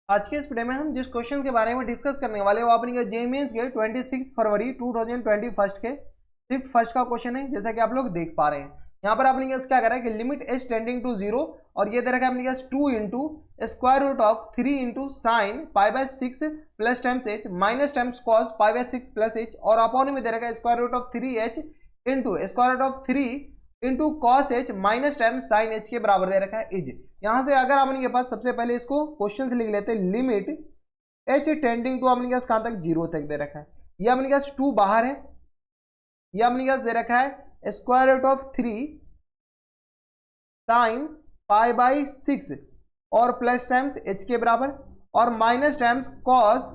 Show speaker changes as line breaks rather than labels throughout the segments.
आज के इस वीडियो में हम जिस क्वेश्चन के बारे में डिस्कस करने वाले वो अपने जेईई मेंस के 26 फरवरी 2021 के शिफ्ट फर्स्ट का क्वेश्चन है। जैसा कि आप लोग देख पा रहे हैं यहाँ पर आपने क्या करा है कि लिमिट एच टेंडिंग टू 0 और ये दे रखा है अपने 2 into square root of 3 into sine pi by 6 plus times H minus times cos pi by 6 plus H और अपॉन में दे रखा है square root of 3 H into square root of 3 into cos H minus time sine H के बराबर दे रखा है is. यहां से अगर अपने के पास सबसे पहले इसको क्वेश्चन से लिख लेते हैं, लिमिट एच टेंडिंग टू अपने पास कहां तक 0 तक दे रखा है। ये अपने पास 2 बाहर है, ये अपने पास दे रखा है square root of 3 sine pi by 6 और प्लस टाइम्स एच के बराबर और minus times cos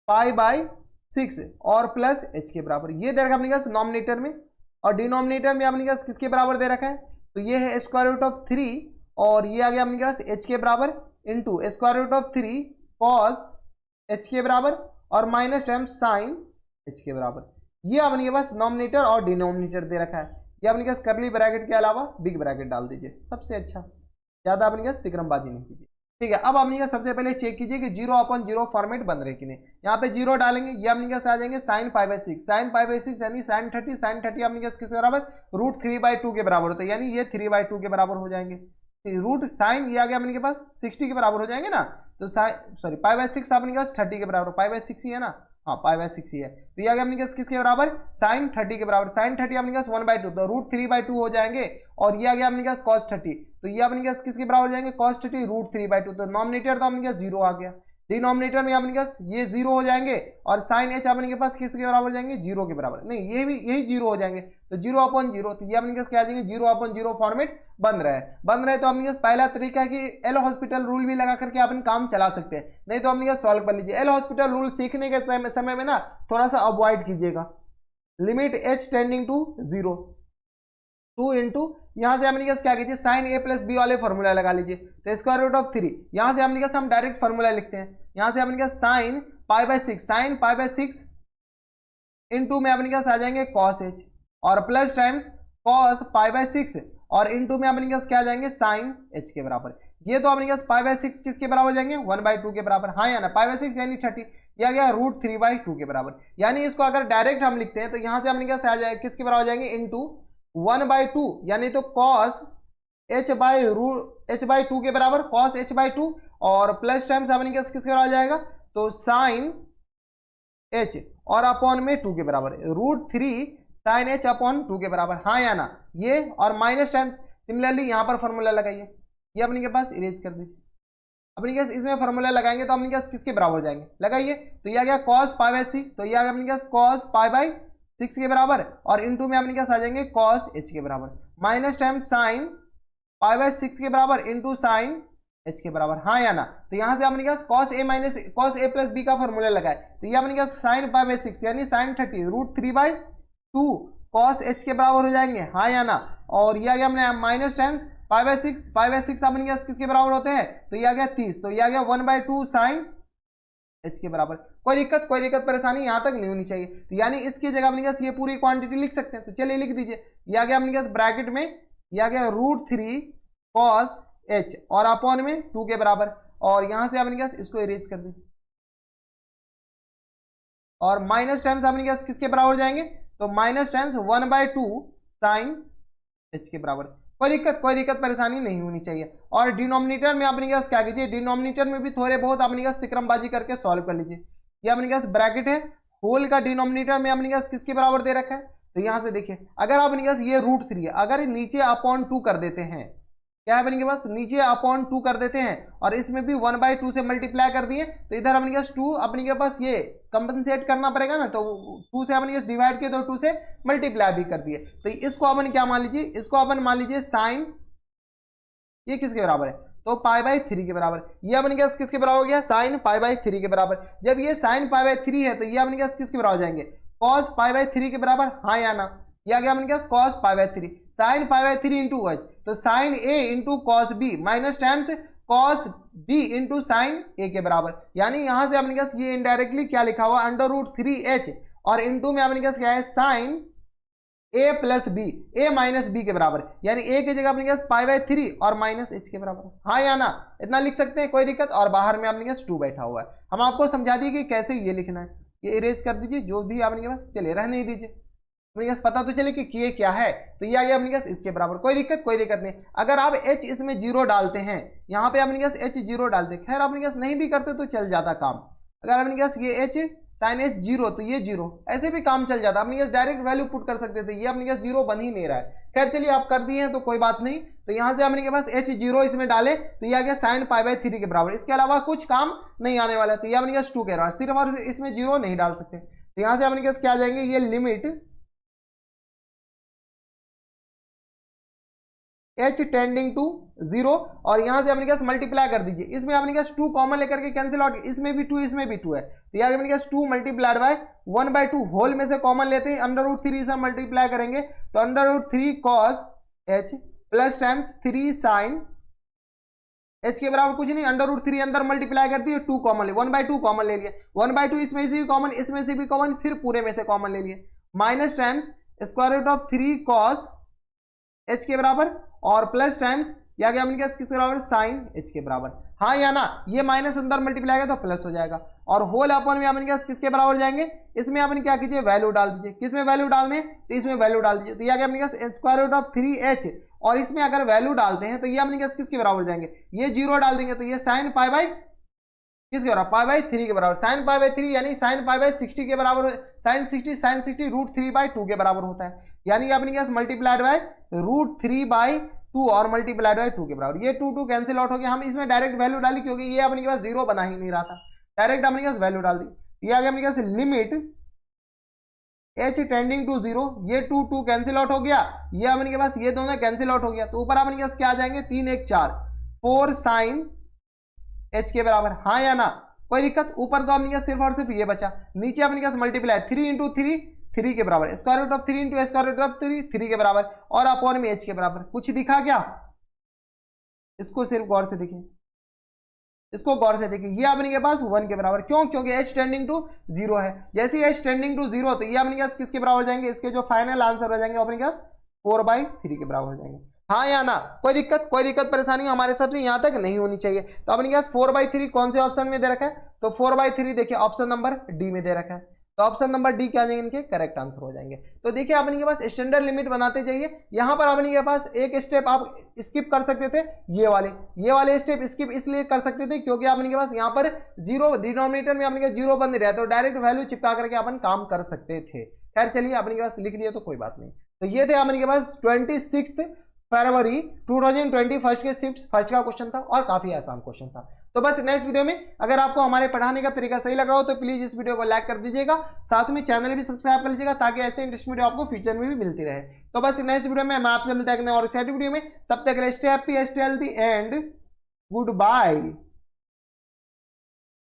pi by 6 और प्लस एच के बराबर। ये दे रखा है अपने पास नॉमिनेटर में और डिनोमिनेटर में अपने पास किसके बराबर दे रखा है, तो ये है स्क्वायर रूट ऑफ 3 और ये आ गया अपने पास एच के बराबर into square root of 3 cos H के बराबर और माइनस टाइम साइन एच के बराबर। ये अपने पास नॉमिनेटर और डिनोमिनेटर दे रखा है। ये अपने पास करली ब्रैकेट के अलावा बिग ब्रैकेट डाल दीजिए, सबसे अच्छा, ज्यादा अपने पास तिक्रमबाजी नहीं कीजिए। ठीक है, अब आपने सबसे पहले चेक कीजिए कि 0/0 फॉर्मेट बन रहे कि नहीं। यहाँ पे 0 डालेंगे, ये अपने पास आ जाएंगे sign pi by 6, sign pi by 6 यानी साइन 30 अपने पास किसके बराबर, रूट 3/2 के बराबर होता है, यानी ये 3/2 के बराबर हो जाएंगे। रूट साइन ये आ गया अपने के पास 60 के बराबर हो जाएंगे ना, तो साइन सॉरी पाई बाई 6 अपने पास 30 के बराबर, पाई बाई 6 ही है ना, हाँ पाई बाई 6 ही है, तो ये आ गया अपने पास किसके बराबर, साइन 30 के बराबर। साइन 30 अपने पास 1/2 तो रूट 3/2 हो जाएंगे और ये आ गया अपने पास कॉस 30, तो ये अपने पास किसके बराबर हो जाएंगे, कॉस 30 रूट 3/2, तो नॉमिनेटर तो अपने पास 0 आ गया, डिनोमिनेटर में अपने पास ये 0 हो जाएंगे और साइन एच अपने के पास किसके बराबर हो जाएंगे, 0 के बराबर, नहीं ये भी यही 0 हो जाएंगे, तो 0/0, तो ये अपने पास क्या आ जाएंगे 0/0 फॉर्मेट बन रहा है। तो अपने पास पहला तरीका है कि एल हॉस्पिटल रूल भी लगा करके अपन काम चला सकते हैं, नहीं तो अपने पास सॉल्व कर लीजिए। एल हॉस्पिटल रूल सीखने के समय में ना थोड़ा सा अवॉइड कीजिएगा। Limit H tending to 0 2 into यहां से हमने क्या कीजिए, साइन ए प्लस बी वाले फॉर्मूला लगा लीजिए, तो स्क्वायर रूट ऑफ 3 यहां से हमने हम डायरेक्ट फॉर्मूला लिखते हैं। यहां से हमने sign pi by 6, sign pi by 6 into में अपने आ जाएंगे कॉस एच और plus times cos pi by 6 और इंटू में अपने क्या आ जाएंगे साइन एच के बराबर। ये तो अपने पाई बाई 6 किसके बराबर हो जाएंगे, 1/2 के बराबर, हाँ या ना, पाई बाई 6 यानी 30, यह गया रूट 3/2 के बराबर। यानी इसको अगर डायरेक्ट हम लिखते हैं तो यहां से अपने आ जाएगा किसके बराबर हो जाएंगे, इंटू 1/2 यानी तो cos H by root h/2 के बराबर, कॉस h/2 और प्लस टाइम्स अपने किसके बराबर आ जाएगा, तो साइन h और अपॉन में 2 के बराबर, रूट 3 साइन h अपॉन 2 के बराबर, हाँ या ना, ये और माइनस टाइम्स सिमिलरली यहां पर फॉर्मूला लगाइए, ये अपने के पास इरेज कर दीजिए। अपने पास इसमें फॉर्मूला लगाएंगे तो अपने पास किसके बराबर हो जाएंगे, लगाइए, तो ये आ गया कॉस पाई बाई 6, तो ये आ गया अपने पास कॉस पाई बाई 6 के बराबर और इंटू में अपने पास आ जाएंगे कॉस एच के बराबर minus time sign pi by 6 के बराबर इंटू साइन एच के बराबर, हाँ या ना। तो यहां से अपने पास cos A minus cos A plus B का फॉर्मूला लगाए, तो ये अपने पास साइन पाई बाई 6 यानी साइन 30 रूट 3/2 कॉस एच के बराबर हो जाएंगे, हाँ या ना। और ये आ गया अपने माइनस टाइम्स पाई बाई 6 अपने पास किसके बराबर होते हैं, तो ये आ गया 30, तो ये आ गया 1/2 साइन एच के बराबर। कोई दिक्कत परेशानी यहां तक नहीं होनी चाहिए, तो यानी इसकी जगह अपने पास ये पूरी क्वांटिटी लिख सकते हैं, तो चलिए लिख दीजिए। ये आ गया अपने पास ब्रैकेट में, ये आ गया रूट 3 कॉस एच और अपॉन में 2 के बराबर और यहां से अपने पास इसको इरेज कर दीजिए और माइनस टाइम्स अपने पास किसके बराबर हो जाएंगे, तो माइनस टाइम्स 1/2 साइन एच के बराबर। कोई दिक्कत परेशानी नहीं होनी चाहिए। और डिनोमिनेटर में अपने पास क्या कीजिए, डिनोमिनेटर में भी थोड़े बहुत अपने पास तिक्रमबाजी करके सॉल्व कर लीजिए। ये अपने पास ब्रैकेट है, होल का डिनोमिनेटर में अपने पास किसके बराबर दे रखा है, तो यहां से देखिए अगर अपने पास ये रूट 3 है, अगर नीचे अपॉन 2 कर देते हैं, क्या है अपने के पास नीचे अपॉन 2 कर देते हैं और इसमें भी 1/2 से मल्टीप्लाई कर दिए, तो इधर अपने पास 2 अपने के पास ये कंपनसेट करना पड़ेगा ना, तो 2 से अपने पास डिवाइड किए तो 2 से मल्टीप्लाई भी कर दिए, तो इसको अपन क्या मान लीजिए, इसको अपन मान लीजिए साइन, ये किसके बराबर है, तो पाई बाई 3 के बराबर। ये अपने पास किसके बराबर हो गया, साइन पाई बाई 3 के बराबर। जब ये साइन पाई बाई 3 है तो ये अपने पास किसके बराबर हो जाएंगे, कॉस पाई बाई 3 के बराबर, हाँ या ना। ये आ गया अपने पास cos pi by 3 sine pi by 3 into H, तो sine A into cos B minus times cos B into sine A के बराबर। यानी यहां से अपने पास ये इनडायरेक्टली क्या लिखा हुआ, अंडर रूट 3 एच और इंटू में अपने पास क्या है sign A plus B, A minus B के बराबर, यानी ए की जगह अपने पास पाई बाय 3 और माइनस एच के बराबर, हाँ या ना, इतना लिख सकते हैं, कोई दिक्कत। और बाहर में अपने पास 2 बैठा हुआ है। हम आपको समझा दिए कि कैसे ये लिखना है, ये इरेज कर दीजिए जो भी आपके पास, चलिए रहने ही दीजिए, अपने पास पता तो चले कि ये क्या है। तो ये आ गया अपने पास इसके बराबर, कोई दिक्कत नहीं। अगर आप h इसमें 0 डालते हैं, यहाँ पे अपने पास h 0 डालते, खैर अपने पास नहीं भी करते तो चल जाता काम। अगर अपने पास ये h साइन h 0 तो ये 0, ऐसे भी काम चल जाता। अपने पास डायरेक्ट वैल्यू पुट कर सकते थे, ये अपने पास 0 बन ही नहीं रहा है। खैर चलिए आप कर दिए हैं तो कोई बात नहीं। तो यहाँ से अपने पास h 0 इसमें डाले तो ये आ गया साइन पाई बाय 3 के बराबर, इसके अलावा कुछ काम नहीं आने वाला है। तो ये अपने पास 2 कह रहा है, सिर्फ और इसमें 0 नहीं डाल सकते। तो यहाँ से अपने पास क्या आ जाएंगे, ये लिमिट h टेंडिंग टू 0, और यहां से अपने पास मल्टीप्लाई कर दीजिए, इसमें अपने पास 2 कॉमन लेकर के कैंसिल आउट, इसमें भी 2 इसमें भी 2 है। तो यहाँ अपने पास 2 मल्टीप्लाइड बाय 1/2, होल में से कॉमन लेते हैं, √3 से मल्टीप्लाई करेंगे तो √3 cos h plus times 3 sine h के बराबर कुछ नहीं, √3 अंदर मल्टीप्लाई कर दिए, 2 कॉमन ले, 1/2 कॉमन ले लिए, 1/2 इसमें से भी कॉमन, इसमें से भी कॉमन, फिर पूरे में से कॉमन ले लिए, माइनस टाइम्स √3 cos h के बराबर, और प्लस टाइम्स या गया अपने पास किसके बराबर, साइन h के बराबर, हाँ या ना। ये माइनस अंदर मल्टीप्लाई आएगा तो प्लस हो जाएगा, और होल अपन में अपने पास किसके बराबर जाएंगे, इसमें अपन क्या कीजिए, वैल्यू डाल दीजिए। किसमें वैल्यू डालने, तो इसमें वैल्यू डाल दीजिए। तो ये अपने पास √3h, और इसमें अगर वैल्यू डालते हैं तो ये अपने पास किसके बराबर जाएंगे, ये 0 डाल देंगे तो ये साइन पाई बाय किसके बराबर, पाई बाय 3 के बराबर, साइन पाई बाय 3 यानी साइन पाई बाय 60 के बराबर, साइन 60 √3/2 के बराबर होता है, यानी अपने पास मल्टीप्लाइड बाय √3/2 और मल्टीप्लाइड बाय 2 के बराबर। ये 2 कैंसिल आउट हो गया, हम इसमें डायरेक्ट वैल्यू डाली क्योंकि ये अपने पास 0 बना ही नहीं रहा था, डायरेक्ट अपने पास वैल्यू डाल दी। ये आ गया अपने पास लिमिट h टेंडिंग टू 0, ये 2 कैंसिल आउट हो गया, ये अपने पास ये दोनों कैंसिल आउट हो गया, तो ऊपर अपने पास क्या आ जाएंगे, 3 1 4 4 साइन h के बराबर, हाँ या ना, कोई दिक्कत। ऊपर तो अपने पास सिर्फ और सिर्फ ये बचा, नीचे अपने पास मल्टीप्लाई 3 × 3 3 के बराबर, √3 × √3 3 के बराबर, और अपॉन में h के बराबर। कुछ दिखा क्या, इसको सिर्फ गौर से देखिए, इसको गौर से देखिए, ये अपने के पास 1 के बराबर, क्यों, क्योंकि h टेंडिंग टू 0 है। जैसे ही h टेंडिंग टू 0 तो ये अपने पास किसके बराबर जाएंगे, इसके जो फाइनल आंसर हो जाएंगे अपने पास 4/3 के बराबर हो जाएंगे, हाँ या ना। कोई दिक्कत परेशानी हमारे हिसाब से यहाँ तक नहीं होनी चाहिए। तो अपने पास 4/3 कौन से ऑप्शन में दे रखा है, तो 4/3 देखिए ऑप्शन नंबर डी में दे रखा है, तो ऑप्शन नंबर डी क्या आ जाएंगे, इनके करेक्ट आंसर हो जाएंगे। तो देखिए अपने के पास स्टैंडर्ड लिमिट बनाते जाइए, यहाँ पर अपने के पास एक स्टेप आप स्किप कर सकते थे, ये वाले स्टेप स्किप इसलिए कर सकते थे क्योंकि अपने के पास यहाँ पर 0 डिनोमिनेटर में अपने के 0 बन रहा है, तो डायरेक्ट वैल्यू चिपका करके अपन काम कर सकते थे। खैर चलिए अपने के पास लिख लिया तो कोई बात नहीं। तो ये थे अपने के पास 26 फरवरी 2021 के शिफ्ट फर्स्ट का क्वेश्चन था, और काफी आसान क्वेश्चन था। तो बस नेक्स्ट वीडियो में अगर आपको हमारे पढ़ाने का तरीका सही लग रहा हो तो प्लीज इस वीडियो को लाइक कर दीजिएगा, साथ में चैनल भी सब्सक्राइब कर लीजिएगा ताकि ऐसे इंटरेस्टिंग वीडियो आपको फ्यूचर में भी मिलती रहे। तो बस नेक्स्ट वीडियो में मैं आपसे मिलता है और एक्साइटिंग वीडियो में, तब तक stay happy, stay healthy and good bye.